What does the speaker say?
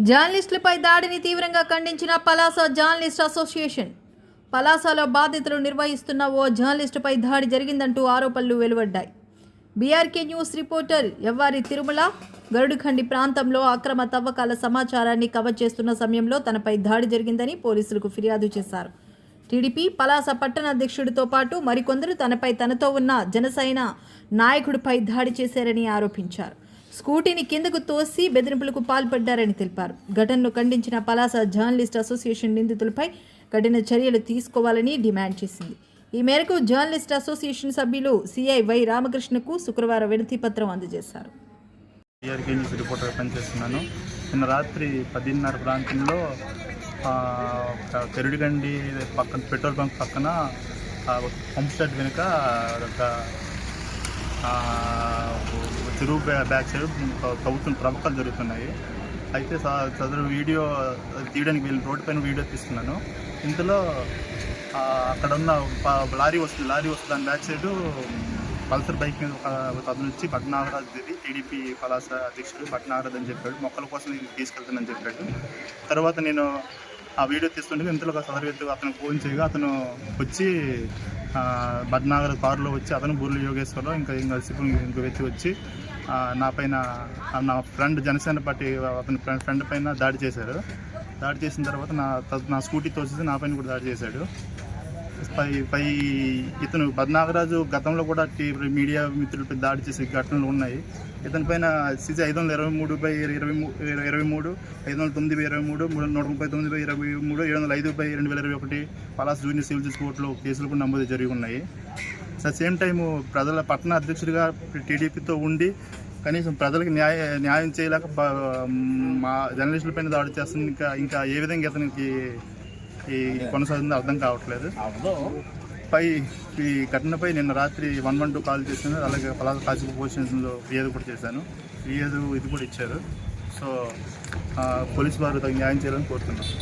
జర్నలిస్టులపై దాడిని తీవ్రంగా ఖండించిన Palasa journalist association. పలాసలో బాధితులు నిర్వహిస్తున్న ఓ జర్నలిస్టుపై దాడి జరిగిందంటూ ఆరోపణలు వెలువడ్డాయి. బీఆర్కే న్యూస్ రిపోర్టర్ ఎవ్వారి తిరుమల గరుడుఖండి ప్రాంతంలో అక్రమ తవ్వకాల సమాచారాన్ని కవర్ చేస్తున్న సమయంలో తనపై దాడి జరిగిందని పోలీసులకు ఫిర్యాదు చేశారు. టీడీపీ పలాస పట్టణ అధ్యక్షుడితో పాటు మరికొందరు తనతో ఉన్న జనసేన నాయకుడిపై దాడి చేశారని ఆరోపించారు. స్కూటీని కిందకు తోసి బెదిరింపులకు పాల్పడ్డారని తెలిపారు. ఘటనను ఖండించిన పలాస జర్నలిస్ట్ అసోసియేషన్ నిందితులపై కఠిన చర్యలు తీసుకోవాలని డిమాండ్ చేసింది. ఈ మేరకు జర్నలిస్ట్ అసోసియేషన్ సభ్యులు సిఐ వై రామకృష్ణకు శుక్రవారం వినతి పత్రం అందజేశారు. రిపోర్టర్ పనిచేస్తున్నాను. నిన్న రాత్రి 10:30 ప్రాంతంలో తెరుడిగండి పక్కన పెట్రోల్ బంక్ పక్కన పంప్ సెట్ వెనుక చెరువు బ్యాక్ సైడ్ తవ్వుతున్న త్రవ్వకాలు జరుగుతున్నాయి. అయితే సదరు వీడియో తీయడానికి వెళ్ళి రోడ్డు పైన వీడియో తీస్తున్నాను. ఇంతలో అక్కడ ఉన్న లారీ వస్తుంది దాని బ్యాక్ సైడ్ పల్సర్ బైక్ మీద అతను వచ్చి భట్నాగరాజ్ టీడీపీ పలాస అధ్యక్షుడు భట్నాగరాజ్ అని చెప్పాడు. మొక్కల కోసం తీసుకెళ్తానని చెప్పాడు. తర్వాత నేను ఆ వీడియో తీస్తుంటే ఇంతలో సదరు వ్యక్తి అతను ఫోన్ చేయగా అతను వచ్చి భట్నాగరాజ్ కారులో వచ్చి అతను బుర్లి యోగేశ్వరరావు ఇంకో వ్యక్తి వచ్చి నా పైన నా ఫ్రెండ్ జనసేన పార్టీ అతని ఫ్రెండ్ పైన దాడి చేశారు. దాడి చేసిన తర్వాత నా స్కూటీ తోసేసి నా పైన కూడా దాడి చేశాడు. ఇతను భట్నాగరాజు గతంలో కూడా మీడియా మిత్రులపై దాడి చేసే ఘటనలు ఉన్నాయి. ఇతని పైన CC 523/23, 509/23, 139/23, 705/2021 Palasa junior civil justice కోర్టులో కేసులు కూడా నమోదు జరిగి ఉన్నాయి. అట్ సేమ్ టైము ప్రజల పట్టణ అధ్యక్షుడిగా టీడీపీతో ఉండి కనీసం ప్రజలకు న్యాయం చేయలేక మా జర్నలిస్టులపైన దాడి చేస్తుంది. ఇంకా ఏ విధంగా ఇతనికి కొనసాగుతుందో అర్థం కావట్లేదు. ఈ ఘటనపై నిన్న రాత్రి 112 కాల్ చేశాను. అలాగే పలాస కాశీ పోలీస్ స్టేషన్లో ఫిర్యాదు కూడా చేశాను. ఫిర్యాదు ఇది కూడా ఇచ్చారు. సో పోలీసు వారు తగిన న్యాయం చేయాలని కోరుతున్నాను.